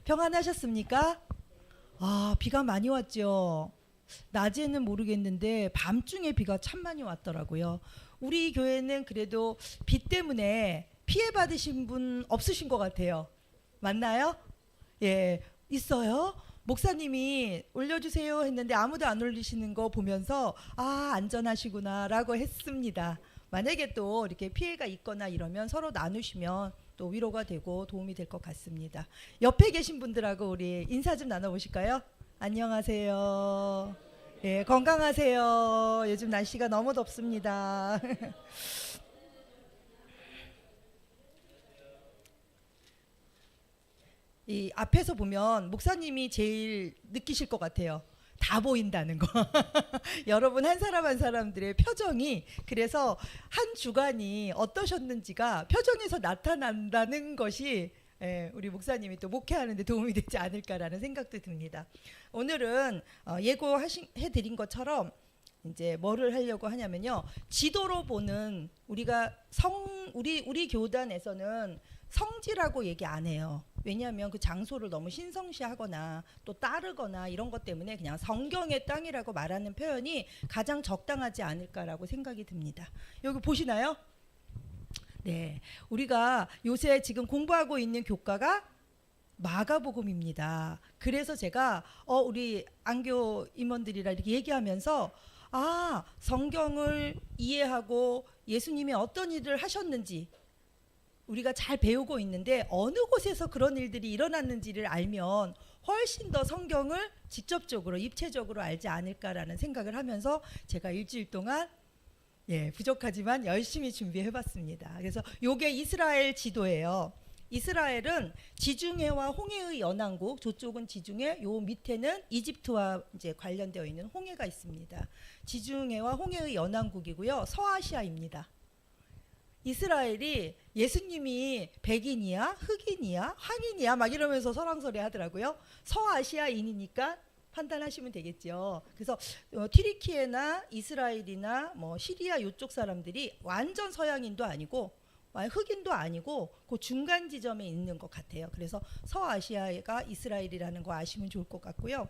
평안하셨습니까? 아, 비가 많이 왔죠. 낮에는 모르겠는데 밤중에 비가 참 많이 왔더라고요. 우리 교회는 그래도 비 때문에 피해 받으신 분 없으신 것 같아요. 맞나요? 예, 있어요. 목사님이 올려주세요 했는데 아무도 안 올리시는 거 보면서 아, 안전하시구나라고 했습니다. 만약에 또 이렇게 피해가 있거나 이러면 서로 나누시면 또 위로가 되고 도움이 될 것 같습니다. 옆에 계신 분들하고 우리 인사 좀 나눠보실까요? 안녕하세요. 예, 건강하세요. 요즘 날씨가 너무 덥습니다. 이 앞에서 보면 목사님이 제일 느끼실 것 같아요. 다 보인다는 거. 여러분 한 사람 한 사람들의 표정이 그래서 한 주간이 어떠셨는지가 표정에서 나타난다는 것이 우리 목사님이 또 목회하는 데 도움이 되지 않을까라는 생각도 듭니다. 오늘은 예고해드린 것처럼 이제 뭐를 하려고 하냐면요. 지도로 보는 우리가 우리 교단에서는 성지라고 얘기 안 해요. 왜냐하면 그 장소를 너무 신성시하거나 또 따르거나 이런 것 때문에 그냥 성경의 땅이라고 말하는 표현이 가장 적당하지 않을까라고 생각이 듭니다. 여기 보시나요? 네, 우리가 요새 지금 공부하고 있는 교과가 마가복음입니다. 그래서 제가 우리 안교 임원들이랑 이렇게 얘기하면서 아, 성경을 이해하고 예수님이 어떤 일을 하셨는지 우리가 잘 배우고 있는데 어느 곳에서 그런 일들이 일어났는지를 알면 훨씬 더 성경을 직접적으로 입체적으로 알지 않을까라는 생각을 하면서 제가 일주일 동안 부족하지만 열심히 준비해봤습니다. 그래서 요게 이스라엘 지도예요. 이스라엘은 지중해와 홍해의 연안국, 저쪽은 지중해, 요 밑에는 이집트와 이제 관련되어 있는 홍해가 있습니다. 지중해와 홍해의 연안국이고요. 서아시아입니다. 이스라엘이 예수님이 백인이야, 흑인이야, 황인이야 막 이러면서 설왕설래 하더라고요. 서아시아인이니까 판단하시면 되겠죠. 그래서 튀르키예나 이스라엘이나 뭐 시리아 이쪽 사람들이 완전 서양인도 아니고 흑인도 아니고 그 중간 지점에 있는 것 같아요. 그래서 서아시아가 이스라엘이라는 거 아시면 좋을 것 같고요.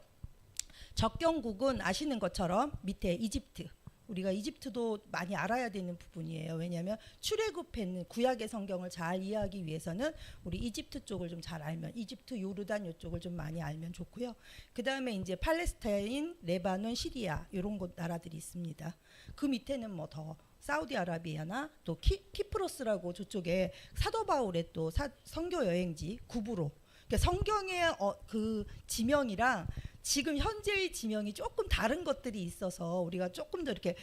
적경국은 아시는 것처럼 밑에 이집트. 우리가 이집트도 많이 알아야 되는 부분이에요. 왜냐하면 출애굽했는 구약의 성경을 잘 이해하기 위해서는 우리 이집트 쪽을 좀 잘 알면 이집트, 요르단 이쪽을 좀 많이 알면 좋고요. 그 다음에 이제 팔레스타인, 레바논, 시리아 이런 곳 나라들이 있습니다. 그 밑에는 뭐 더 사우디아라비아나 또 키프로스라고 저쪽에 사도 바울의 또 선교 여행지 구브로. 그러니까 성경의 그 지명이랑 지금 현재의 지명이 조금 다른 것들이 있어서 우리가 조금 더 이렇게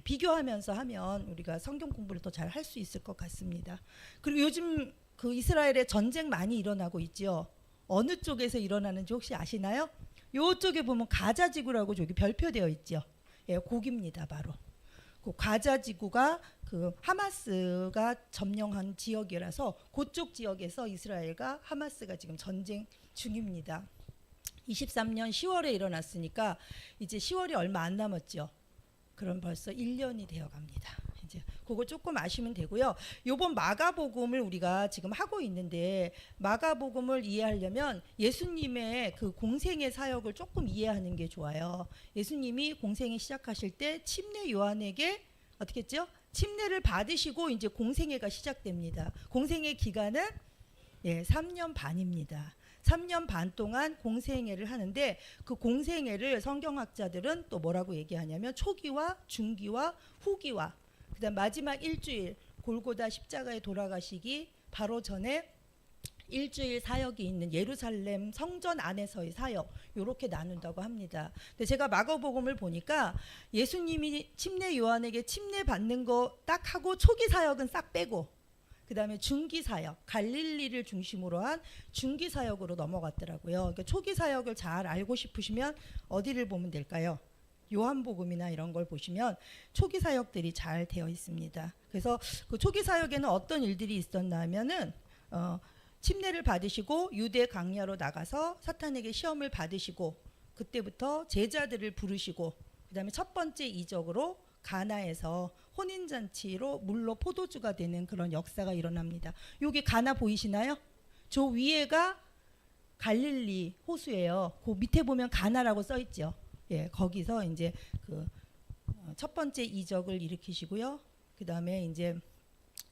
비교하면서 하면 우리가 성경 공부를 더 잘 할 수 있을 것 같습니다. 그리고 요즘 그 이스라엘에 전쟁 많이 일어나고 있죠. 어느 쪽에서 일어나는지 혹시 아시나요? 요쪽에 보면 가자 지구라고 저기 별표되어 있죠. 예, 거기입니다, 바로. 그 가자 지구가 그 하마스가 점령한 지역이라서 그쪽 지역에서 이스라엘과 하마스가 지금 전쟁 중입니다. 23년 10월에 일어났으니까 이제 10월이 얼마 안 남았죠. 그럼 벌써 1년이 되어 갑니다. 이제 그거 조금 아시면 되고요. 요번 마가복음을 우리가 지금 하고 있는데 마가복음을 이해하려면 예수님의 그 공생의 사역을 조금 이해하는 게 좋아요. 예수님이 공생을 시작하실 때 침례 요한에게 어떻게 했죠? 침례를 받으시고 이제 공생애가 시작됩니다. 공생애 기간은 3년 반입니다. 3년 반 동안 공생애를 하는데 그 공생애를 성경학자들은 또 뭐라고 얘기하냐면 초기와 중기와 후기와 그다음 마지막 일주일 골고다 십자가에 돌아가시기 바로 전에 일주일 사역이 있는 예루살렘 성전 안에서의 사역 이렇게 나눈다고 합니다. 근데 제가 마가복음을 보니까 예수님이 침례 요한에게 침례 받는 거 딱 하고 초기 사역은 싹 빼고 그 다음에 중기 사역, 갈릴리를 중심으로 한 중기 사역으로 넘어갔더라고요. 그러니까 초기 사역을 잘 알고 싶으시면 어디를 보면 될까요? 요한복음이나 이런 걸 보시면 초기 사역들이 잘 되어 있습니다. 그래서 그 초기 사역에는 어떤 일들이 있었나 하면은 침례를 받으시고 유대 강야로 나가서 사탄에게 시험을 받으시고 그때부터 제자들을 부르시고 그 다음에 첫 번째 이적으로 가나에서 혼인잔치로 물로 포도주가 되는 그런 역사가 일어납니다. 여기 가나 보이시나요? 저 위에가 갈릴리 호수예요. 그 밑에 보면 가나라고 써 있죠. 예, 거기서 이제 그 첫 번째 이적을 일으키시고요. 그다음에 이제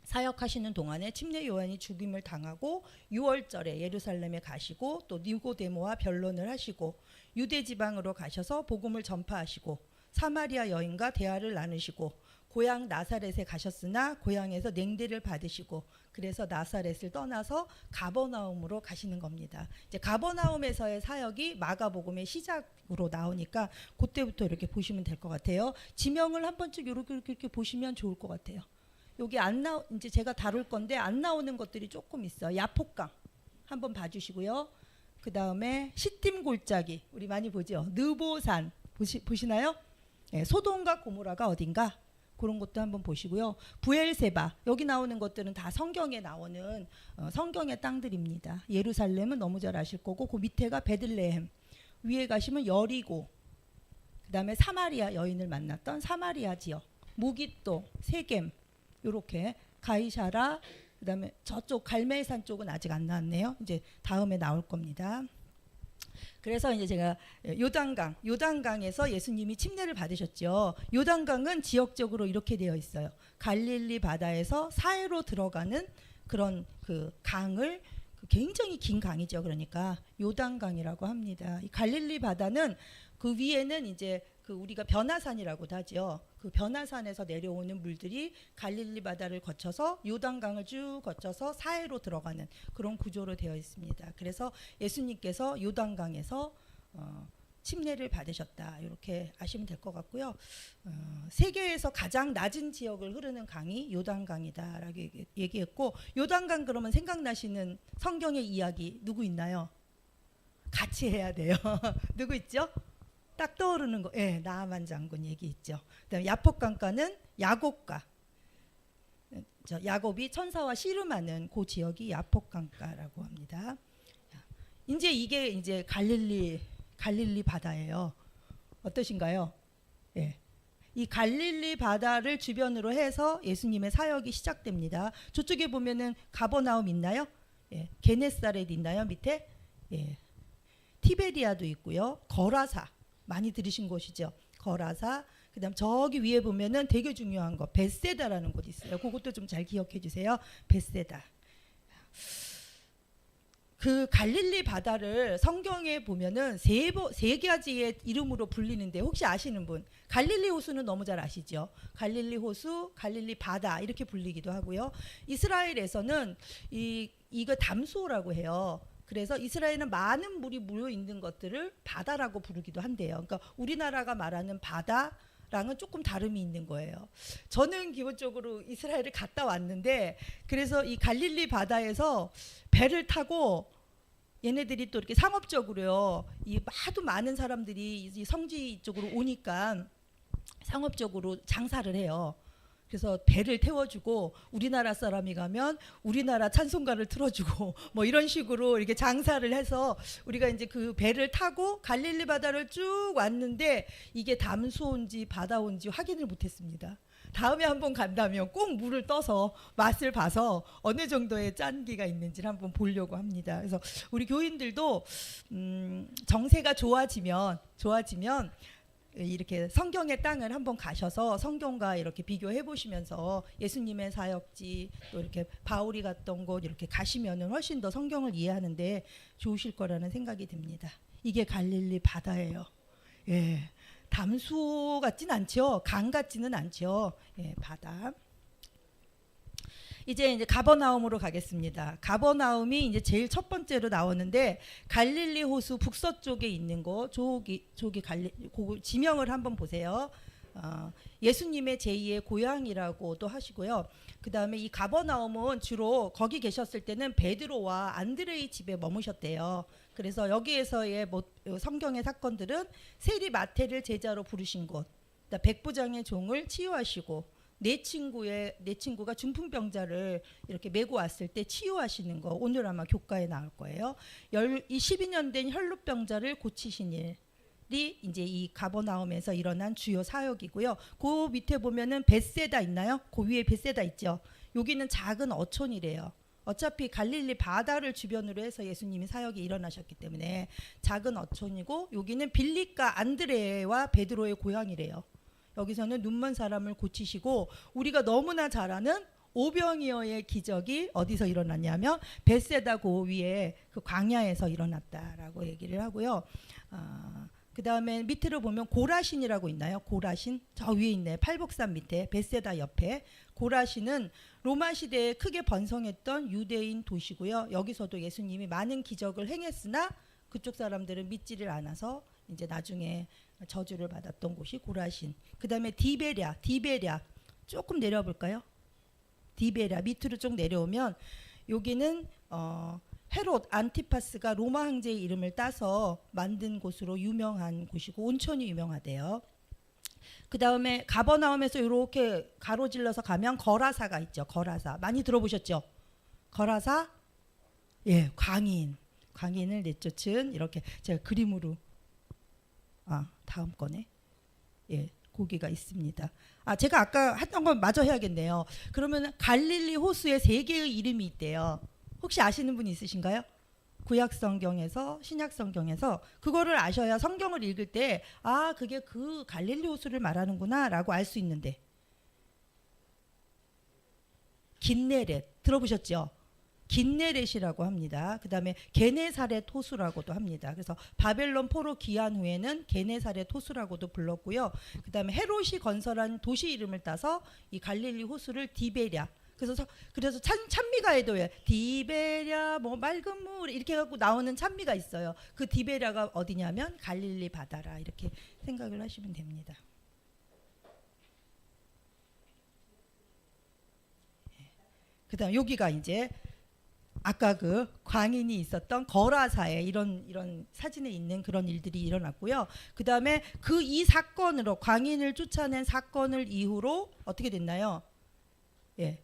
사역하시는 동안에 침례 요한이 죽임을 당하고 6월절에 예루살렘에 가시고 또 니고데모와 변론을 하시고 유대 지방으로 가셔서 복음을 전파하시고 사마리아 여인과 대화를 나누시고 고향 나사렛에 가셨으나 고향에서 냉대를 받으시고 그래서 나사렛을 떠나서 가버나움으로 가시는 겁니다. 이제 가버나움에서의 사역이 마가복음의 시작으로 나오니까 그때부터 이렇게 보시면 될 것 같아요. 지명을 한 번쯤 이렇게 보시면 좋을 것 같아요. 여기 이제 제가 다룰 건데 안 나오는 것들이 조금 있어요. 야폭강 한번 봐주시고요. 그 다음에 시딤 골짜기 우리 많이 보죠. 느보산 보시나요? 네, 소돔과 고모라가 어딘가 그런 것도 한번 보시고요. 부엘세바 여기 나오는 것들은 다 성경에 나오는 성경의 땅들입니다. 예루살렘은 너무 잘 아실 거고 그 밑에가 베들레헴 위에 가시면 여리고 그 다음에 사마리아 여인을 만났던 사마리아 지역 무깃도 세겜 요렇게 가이사라 그다음에 저쪽 갈멜산 쪽은 아직 안 나왔네요. 이제 다음에 나올 겁니다. 그래서 이제 제가 요단강에서 예수님이 침례를 받으셨죠. 요단강은 지역적으로 이렇게 되어 있어요. 갈릴리 바다에서 사해로 들어가는 그런 그 강을 굉장히 긴 강이죠. 그러니까 요단강이라고 합니다. 이 갈릴리 바다는 그 위에는 이제 그 우리가 변화산이라고도 하죠. 그 변화산에서 내려오는 물들이 갈릴리 바다를 거쳐서 요단강을 쭉 거쳐서 사해로 들어가는 그런 구조로 되어 있습니다. 그래서 예수님께서 요단강에서 침례를 받으셨다 이렇게 아시면 될 것 같고요. 세계에서 가장 낮은 지역을 흐르는 강이 요단강이다라고 얘기했고 요단강 그러면 생각나시는 성경의 이야기 누구 있나요? 같이 해야 돼요. 누구 있죠? 딱 떠오르는 거, 예, 나아만 장군 얘기 있죠. 그다음에 야폭강가는 야곱가, 야곱이 천사와 씨름하는 그 지역이 야폭강가라고 합니다. 이제 이게 이제 갈릴리 바다예요. 어떠신가요? 예. 이 갈릴리 바다를 주변으로 해서 예수님의 사역이 시작됩니다. 저쪽에 보면은 가버나움 있나요? 예. 게네사렛 있나요? 밑에? 예. 티베리아도 있고요. 거라사 많이 들으신 곳이죠. 거라사. 그다음 저기 위에 보면은 되게 중요한 거 벳세다라는 곳이 있어요. 그것도 좀 잘 기억해 주세요. 벳세다. 그 갈릴리 바다를 성경에 보면은 세 가지의 이름으로 불리는데 혹시 아시는 분? 갈릴리 호수는 너무 잘 아시죠? 갈릴리 호수, 갈릴리 바다 이렇게 불리기도 하고요. 이스라엘에서는 이거 담수호라고 해요. 그래서 이스라엘은 많은 물이 모여 있는 것들을 바다라고 부르기도 한대요. 그러니까 우리나라가 말하는 바다랑은 조금 다름이 있는 거예요. 저는 기본적으로 이스라엘을 갔다 왔는데 그래서 이 갈릴리 바다에서 배를 타고 얘네들이 또 이렇게 상업적으로요. 이 하도 많은 사람들이 이 성지 쪽으로 오니까 상업적으로 장사를 해요. 그래서 배를 태워주고 우리나라 사람이 가면 우리나라 찬송가를 틀어주고 뭐 이런 식으로 이렇게 장사를 해서 우리가 이제 그 배를 타고 갈릴리 바다를 쭉 왔는데 이게 담수온지 바다온지 확인을 못했습니다. 다음에 한번 간다면 꼭 물을 떠서 맛을 봐서 어느 정도의 짠기가 있는지를 한번 보려고 합니다. 그래서 우리 교인들도 정세가 좋아지면 이렇게 성경의 땅을 한번 가셔서 성경과 이렇게 비교해 보시면서 예수님의 사역지 또 이렇게 바울이 갔던 곳 이렇게 가시면은 훨씬 더 성경을 이해하는데 좋으실 거라는 생각이 듭니다. 이게 갈릴리 바다예요. 예. 담수 같진 않죠. 강 같지는 않죠. 예, 바다. 이제 가버나움으로 가겠습니다. 가버나움이 이제 제일 첫 번째로 나오는데 갈릴리 호수 북서쪽에 있는 거 저기 그 지명을 한번 보세요. 예수님의 제2의 고향이라고도 하시고요. 그 다음에 이 가버나움은 주로 거기 계셨을 때는 베드로와 안드레의 집에 머무셨대요. 그래서 여기에서의 성경의 사건들은 세리 마태를 제자로 부르신 곳, 백부장의 종을 치유하시고 내 친구가 중풍병자를 이렇게 메고 왔을 때 치유하시는 거 오늘 아마 교과에 나올 거예요. 이 12년 된 혈루병자를 고치신 일이 이제 이 가버나움에서 일어난 주요 사역이고요. 그 밑에 보면은 벳세다 있나요? 그 위에 벳세다 있죠. 여기는 작은 어촌이래요. 어차피 갈릴리 바다를 주변으로 해서 예수님이 사역이 일어나셨기 때문에 작은 어촌이고, 여기는 빌립과 안드레와 베드로의 고향이래요. 여기서는 눈먼 사람을 고치시고, 우리가 너무나 잘 아는 오병이어의 기적이 어디서 일어났냐면 벳세다 고 위에 그 광야에서 일어났다라고 얘기를 하고요. 그 다음에 밑으로 보면 고라신이라고 있나요? 고라신 저 위에 있네. 팔복산 밑에 벳세다 옆에. 고라신은 로마 시대에 크게 번성했던 유대인 도시고요. 여기서도 예수님이 많은 기적을 행했으나 그쪽 사람들은 믿지를 않아서 이제 나중에 저주를 받았던 곳이 고라신. 그 다음에 디베랴 조금 내려볼까요? 디베랴 밑으로 쭉 내려오면 여기는 헤롯 안티파스가 로마 황제의 이름을 따서 만든 곳으로 유명한 곳이고 온천이 유명하대요. 그 다음에 가버나움에서 이렇게 가로질러서 가면 거라사가 있죠. 거라사 많이 들어보셨죠? 거라사, 예, 광인을 내쫓은, 이렇게 제가 그림으로 다음 거네. 예, 고기가 있습니다. 제가 아까 했던 건 마저 해야겠네요. 그러면 갈릴리 호수에 3개의 이름이 있대요. 혹시 아시는 분 있으신가요? 구약 성경에서 신약 성경에서 그거를 아셔야 성경을 읽을 때 그게 그 갈릴리 호수를 말하는구나라고 알 수 있는데, 긴네렛 들어보셨죠? 긴네렛이라고 합니다. 그 다음에 게네사렛 호수라고도 합니다. 그래서 바벨론 포로 귀환 후에는 게네사렛 호수라고도 불렀고요. 그 다음에 헤롯이 건설한 도시 이름을 따서 이 갈릴리 호수를 디베랴, 그래서 찬미가에도 디베랴 뭐 맑은 물 이렇게 갖고 나오는 찬미가 있어요. 그 디베랴가 어디냐면 갈릴리 바다라, 이렇게 생각을 하시면 됩니다. 그다음 여기가 이제 아까 그 광인이 있었던 거라사에 이런 사진에 있는 그런 일들이 일어났고요. 그 다음에 이 사건으로, 광인을 쫓아낸 사건을 이후로 어떻게 됐나요? 예,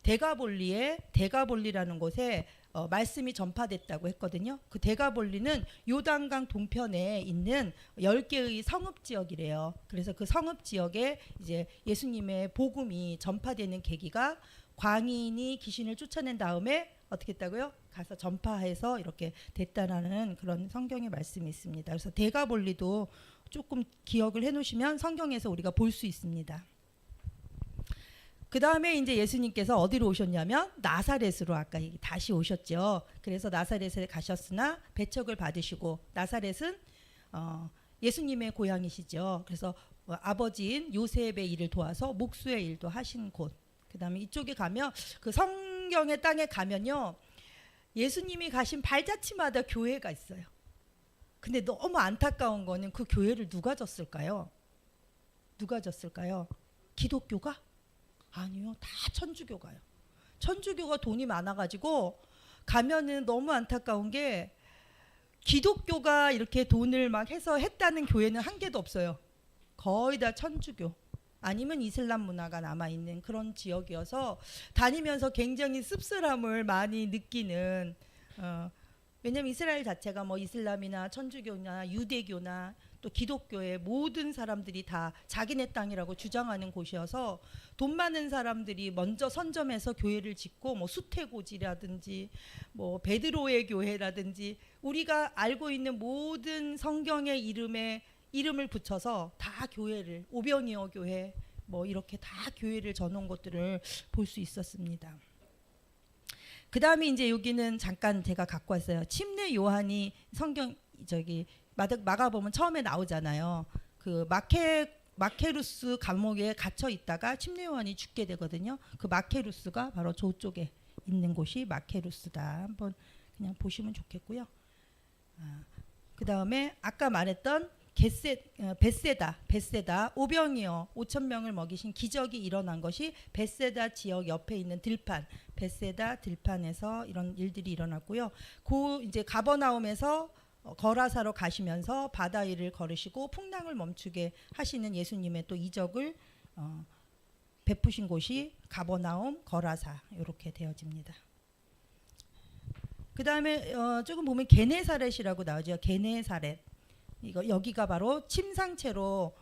대가볼리라는 곳에 말씀이 전파됐다고 했거든요. 그 대가볼리는 요단강 동편에 있는 10개의 성읍 지역이래요. 그래서 그 성읍 지역에 이제 예수님의 복음이 전파되는 계기가 광인이 귀신을 쫓아낸 다음에 어떻게 했다고요? 가서 전파해서 이렇게 됐다라는 그런 성경의 말씀이 있습니다. 그래서 대가볼리도 조금 기억을 해놓으시면 성경에서 우리가 볼 수 있습니다. 그 다음에 이제 예수님께서 어디로 오셨냐면 나사렛으로 아까 다시 오셨죠. 그래서 나사렛에 가셨으나 배척을 받으시고, 나사렛은 예수님의 고향이시죠. 그래서 아버지인 요셉의 일을 도와서 목수의 일도 하신 곳. 그 다음에 이쪽에 가면 그 성경의 땅에 가면요, 예수님이 가신 발자취마다 교회가 있어요. 근데 너무 안타까운 거는 그 교회를 누가 졌을까요? 기독교가? 아니요, 다 천주교가요. 천주교가 돈이 많아가지고 가면은 너무 안타까운 게, 기독교가 이렇게 돈을 막 해서 했다는 교회는 한 개도 없어요. 거의 다 천주교 아니면 이슬람 문화가 남아있는 그런 지역이어서 다니면서 굉장히 씁쓸함을 많이 느끼는, 왜냐면 이스라엘 자체가 뭐 이슬람이나 천주교나 유대교나 또 기독교의 모든 사람들이 다 자기네 땅이라고 주장하는 곳이어서 돈 많은 사람들이 먼저 선점해서 교회를 짓고, 뭐 수태고지라든지 뭐 베드로의 교회라든지 우리가 알고 있는 모든 성경의 이름을 붙여서 다 교회를, 오병이어 교회 뭐 이렇게 다 교회를 져놓은 것들을 볼 수 있었습니다. 그 다음에 이제 여기는 잠깐 제가 갖고 왔어요. 침례 요한이 성경 마가복음 처음에 나오잖아요. 그 마케루스 감옥에 갇혀 있다가 침례 요한이 죽게 되거든요. 그 마케루스가 바로 저쪽에 있는 곳이 마케루스다. 한번 그냥 보시면 좋겠고요. 그 다음에 아까 말했던 벳세다 오병이어 5,000명을 먹이신 기적이 일어난 것이 벳세다 지역 옆에 있는 들판, 벳세다 들판에서 이런 일들이 일어났고요. 이제 가버나움에서 거라사로 가시면서 바다 위를 걸으시고 풍랑을 멈추게 하시는 예수님의 또 이적을 베푸신 곳이 가버나움, 거라사 이렇게 되어집니다. 그 다음에 조금 보면 게네사렛이라고 나오죠. 게네사렛. 여기가 바로 침상체로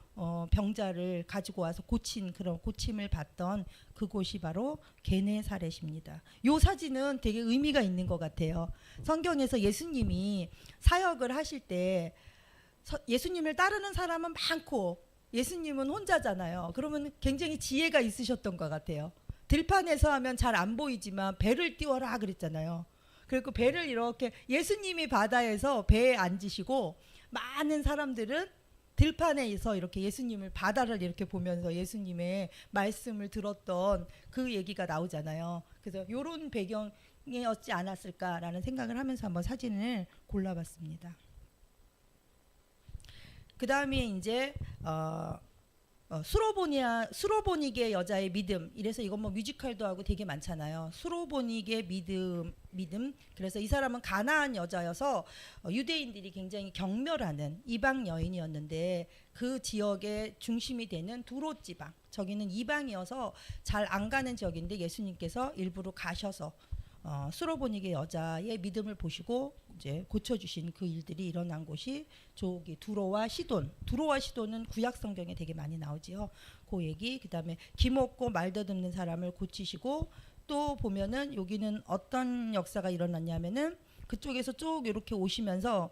병자를 가지고 와서 고친 그런 고침을 받던 그곳이 바로 게네사렛입니다. 요 사진은 되게 의미가 있는 것 같아요. 성경에서 예수님이 사역을 하실 때 예수님을 따르는 사람은 많고 예수님은 혼자잖아요. 그러면 굉장히 지혜가 있으셨던 것 같아요. 들판에서 하면 잘 안 보이지만 배를 띄워라 그랬잖아요. 그리고 배를 이렇게 예수님이 바다에서 배에 앉으시고 많은 사람들은 들판에서 이렇게 예수님을 바다를 이렇게 보면서 예수님의 말씀을 들었던 그 얘기가 나오잖아요. 그래서 이런 배경이었지 않았을까라는 생각을 하면서 한번 사진을 골라봤습니다. 그 다음에 이제 수로보니게 여자의 믿음. 이래서 이건 뭐 뮤지컬도 하고 되게 많잖아요. 수로보니게 믿음. 그래서 이 사람은 가나안 여자여서 유대인들이 굉장히 경멸하는 이방 여인이었는데 그 지역의 중심이 되는 두로 지방. 저기는 이방이어서 잘 안 가는 지역인데 예수님께서 일부러 가셔서 수로보니게 여자의 믿음을 보시고 이제 고쳐주신 그 일들이 일어난 곳이 저기 두로와 시돈. 두로와 시돈은 구약 성경에 되게 많이 나오지요. 그 얘기. 그다음에 기먹고 말더듬는 사람을 고치시고 또 보면은 여기는 어떤 역사가 일어났냐면은 그쪽에서 쭉 이렇게 오시면서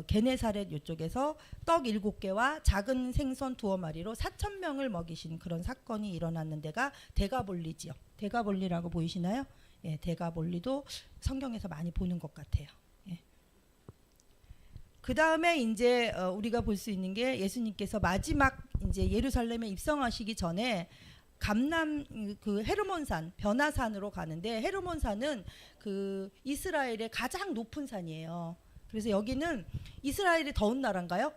게네사렛 이쪽에서 떡 7개와 작은 생선 2마리로 4,000명을 먹이신 그런 사건이 일어났는 데가 데가볼리지요. 데가볼리라고 보이시나요? 예, 데가볼리도 성경에서 많이 보는 것 같아요. 예. 그 다음에 이제 우리가 볼 수 있는 게 예수님께서 마지막 이제 예루살렘에 입성하시기 전에 감람 그 헤르몬산 변화산으로 가는데 헤르몬산은 그 이스라엘의 가장 높은 산이에요. 그래서 여기는 이스라엘이 더운 나라인가요?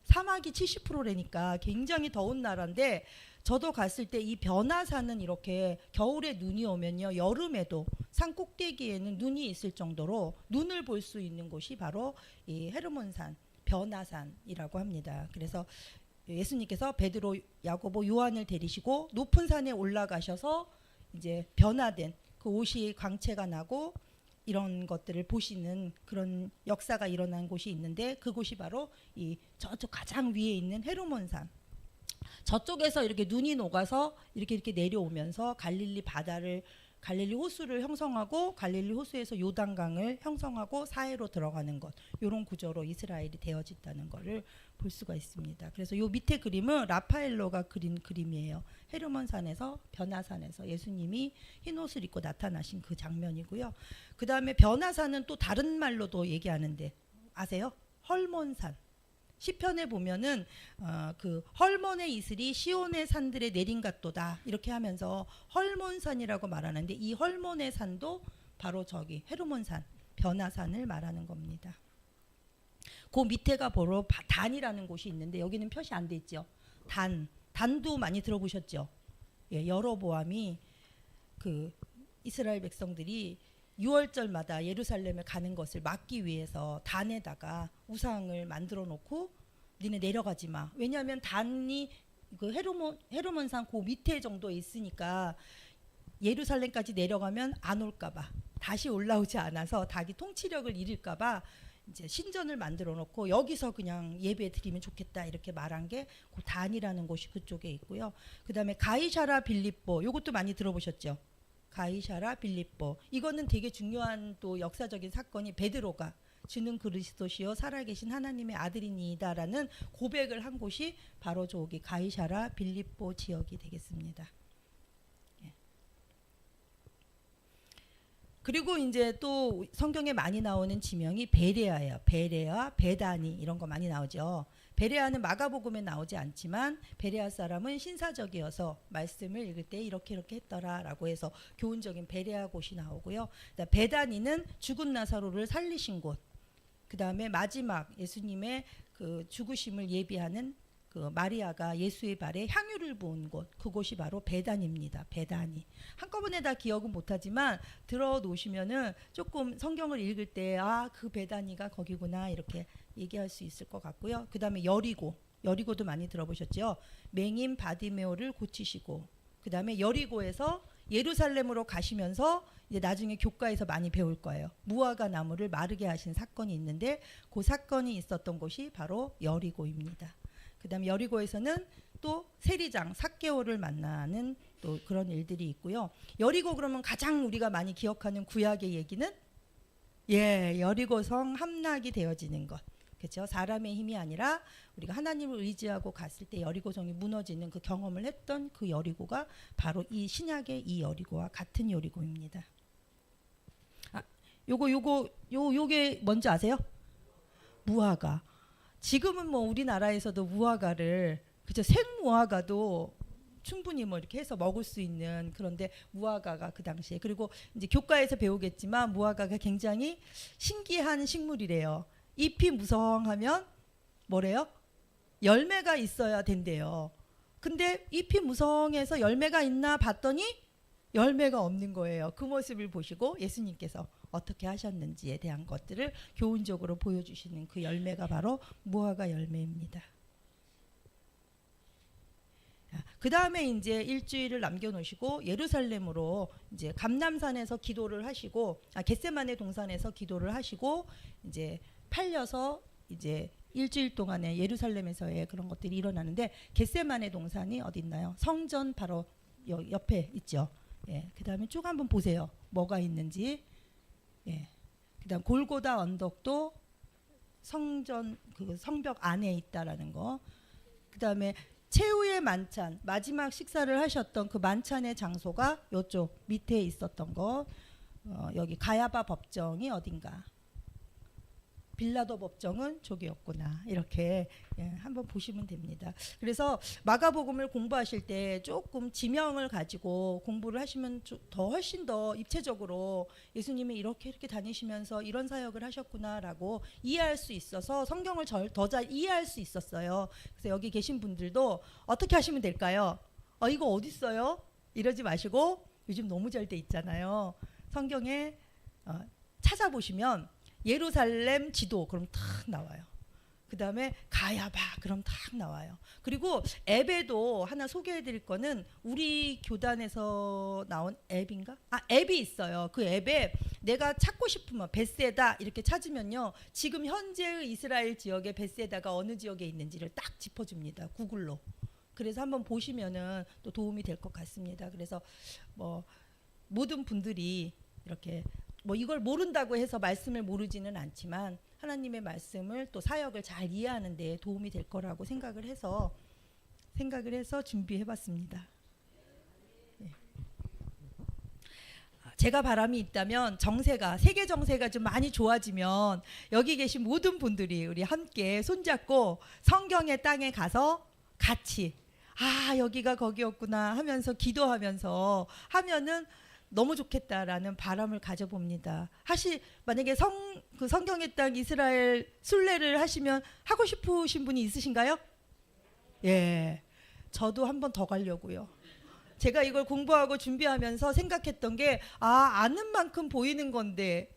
사막이 70%라니까 굉장히 더운 나라인데 저도 갔을 때 이 변화산은 이렇게 겨울에 눈이 오면요 여름에도 산 꼭대기에는 눈이 있을 정도로 눈을 볼 수 있는 곳이 바로 이 헤르몬산 변화산이라고 합니다. 그래서 예수님께서 베드로, 야고보, 요한을 데리시고 높은 산에 올라가셔서 이제 변화된 그 옷이 광채가 나고 이런 것들을 보시는 그런 역사가 일어난 곳이 있는데 그곳이 바로 이 저쪽 가장 위에 있는 헤르몬산. 저쪽에서 이렇게 눈이 녹아서 이렇게 내려오면서 갈릴리 호수를 형성하고 갈릴리 호수에서 요단강을 형성하고 사해로 들어가는 것. 이런 구조로 이스라엘이 되어졌다는 것을 볼 수가 있습니다. 그래서 요 밑에 그림은 라파엘로가 그린 그림이에요. 헤르몬산에서 변화산에서 예수님이 흰 옷을 입고 나타나신 그 장면이고요. 그 다음에 변화산은 또 다른 말로도 얘기하는데 아세요? 헐몬산. 시편에 보면은 그 헐몬의 이슬이 시온의 산들에 내린 같도다 이렇게 하면서 헐몬산이라고 말하는데 이 헐몬의 산도 바로 저기 헤르몬산 변화산을 말하는 겁니다. 그 밑에가 바로 단이라는 곳이 있는데 여기는 표시 안 돼 있죠. 단도 많이 들어보셨죠. 예, 여로보암이 그 이스라엘 백성들이 6월절마다 예루살렘에 가는 것을 막기 위해서 단에다가 우상을 만들어 놓고 니네 내려가지 마. 왜냐하면 단이 그 헤르몬산 그 밑에 정도에 있으니까 예루살렘까지 내려가면 안 올까봐 다시 올라오지 않아서 닭이 통치력을 잃을까봐 이제 신전을 만들어 놓고 여기서 그냥 예배 드리면 좋겠다 이렇게 말한 게 그 단이라는 곳이 그쪽에 있고요. 그 다음에 가이사라 빌립보 요것도 많이 들어보셨죠? 가이사라 빌립보 이거는 되게 중요한 또 역사적인 사건이 베드로가 주는 그리스도시요 살아계신 하나님의 아들이니이다라는 고백을 한 곳이 바로 저기 가이사라 빌립보 지역이 되겠습니다. 예. 그리고 이제 또 성경에 많이 나오는 지명이 베레아예요. 베레아, 베다니 이런 거 많이 나오죠. 베레아는 마가복음에 나오지 않지만 베레아 사람은 신사적이어서 말씀을 읽을 때 이렇게 했더라라고 해서 교훈적인 베레아 곳이 나오고요. 베다니는 죽은 나사로를 살리신 곳. 그 다음에 마지막 예수님의 그 죽으심을 예비하는 그 마리아가 예수의 발에 향유를 부은 곳, 그곳이 바로 베단입니다. 베다니. 한꺼번에 다 기억은 못하지만 들어놓으시면은 조금 성경을 읽을 때 아, 그 베다니가 거기구나 이렇게 얘기할 수 있을 것 같고요. 그 다음에 여리고도 많이 들어보셨죠? 맹인 바디메오를 고치시고, 그 다음에 여리고에서 예루살렘으로 가시면서 이제 나중에 교과에서 많이 배울 거예요. 무화과 나무를 마르게 하신 사건이 있는데 그 사건이 있었던 곳이 바로 여리고입니다. 그다음에 여리고에서는 또 세리장 삭개오를 만나는 또 그런 일들이 있고요. 여리고 그러면 가장 우리가 많이 기억하는 구약의 얘기는 여리고성 함락이 되어지는 것. 그렇죠? 사람의 힘이 아니라 우리가 하나님을 의지하고 갔을 때 여리고성이 무너지는 그 경험을 했던 그 여리고가 바로 이 신약의 이 여리고와 같은 여리고입니다. 요게 뭔지 아세요? 무화과. 지금은 뭐 우리나라에서도 무화과를 그죠? 생무화과도 충분히 뭐 이렇게 해서 먹을 수 있는, 그런데 무화과가 그 당시에, 그리고 이제 교과에서 배우겠지만 무화과가 굉장히 신기한 식물이래요. 잎이 무성하면 뭐래요? 열매가 있어야 된대요. 근데 잎이 무성해서 열매가 있나 봤더니 열매가 없는 거예요. 그 모습을 보시고 예수님께서 어떻게 하셨는지에 대한 것들을 교훈적으로 보여주시는 그 열매가 바로 무화과 열매입니다. 그 다음에 이제 일주일을 남겨놓으시고 예루살렘으로 이제 감람산에서 기도를 하시고, 겟세마네 동산에서 기도를 하시고, 이제 팔려서 이제 일주일 동안에 예루살렘에서의 그런 것들이 일어나는데, 겟세마네 동산이 어디 있나요? 성전 바로 옆에 있죠. 그 다음에 쭉 한번 보세요. 뭐가 있는지. 그 다음 골고다 언덕도 성전 그 성벽 안에 있다라는 거. 그 다음에 최후의 만찬, 마지막 식사를 하셨던 그 만찬의 장소가 이쪽 밑에 있었던 거. 여기 가야바 법정이 어딘가, 빌라도 법정은 저기였구나, 이렇게 한번 보시면 됩니다. 그래서 마가복음을 공부하실 때 조금 지명을 가지고 공부를 하시면 더 훨씬 더 입체적으로 예수님이 이렇게 다니시면서 이런 사역을 하셨구나라고 이해할 수 있어서 성경을 더 잘 이해할 수 있었어요. 그래서 여기 계신 분들도 어떻게 하시면 될까요? 이거 어디 있어요? 이러지 마시고, 요즘 너무 잘 돼 있잖아요. 성경에 찾아보시면 예루살렘 지도 그럼 탁 나와요. 그 다음에 가야바 그럼 탁 나와요. 그리고 앱에도 하나 소개해 드릴 거는 우리 교단에서 나온 앱인가? 앱이 있어요. 그 앱에 내가 찾고 싶으면 벳세다 이렇게 찾으면요, 지금 현재의 이스라엘 지역의 벳세다가 어느 지역에 있는지를 딱 짚어줍니다. 구글로. 그래서 한번 보시면은 또 도움이 될 것 같습니다. 그래서 뭐 모든 분들이 이렇게 뭐 이걸 모른다고 해서 말씀을 모르지는 않지만 하나님의 말씀을 또 사역을 잘 이해하는 데 도움이 될 거라고 생각을 해서 준비해 봤습니다. 제가 바람이 있다면 세계 정세가 좀 많이 좋아지면 여기 계신 모든 분들이 우리 함께 손잡고 성경의 땅에 가서 같이 여기가 거기였구나 하면서 기도하면서 하면은 너무 좋겠다라는 바람을 가져봅니다. 만약에 그 성경의 땅 이스라엘 순례를 하시면 하고 싶으신 분이 있으신가요? 저도 한 번 더 가려고요. 제가 이걸 공부하고 준비하면서 생각했던 게 아는 만큼 보이는 건데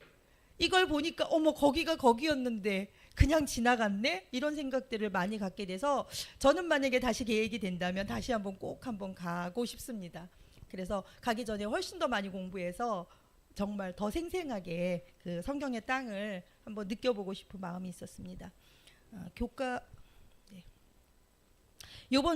이걸 보니까 거기가 거기였는데 그냥 지나갔네? 이런 생각들을 많이 갖게 돼서 저는 만약에 다시 계획이 된다면 다시 꼭 한번 가고 싶습니다. 그래서 가기 전에 훨씬 더 많이 공부해서 정말 더 생생하게 그 성경의 땅을 한번 느껴보고 싶은 마음이 있었습니다. 요번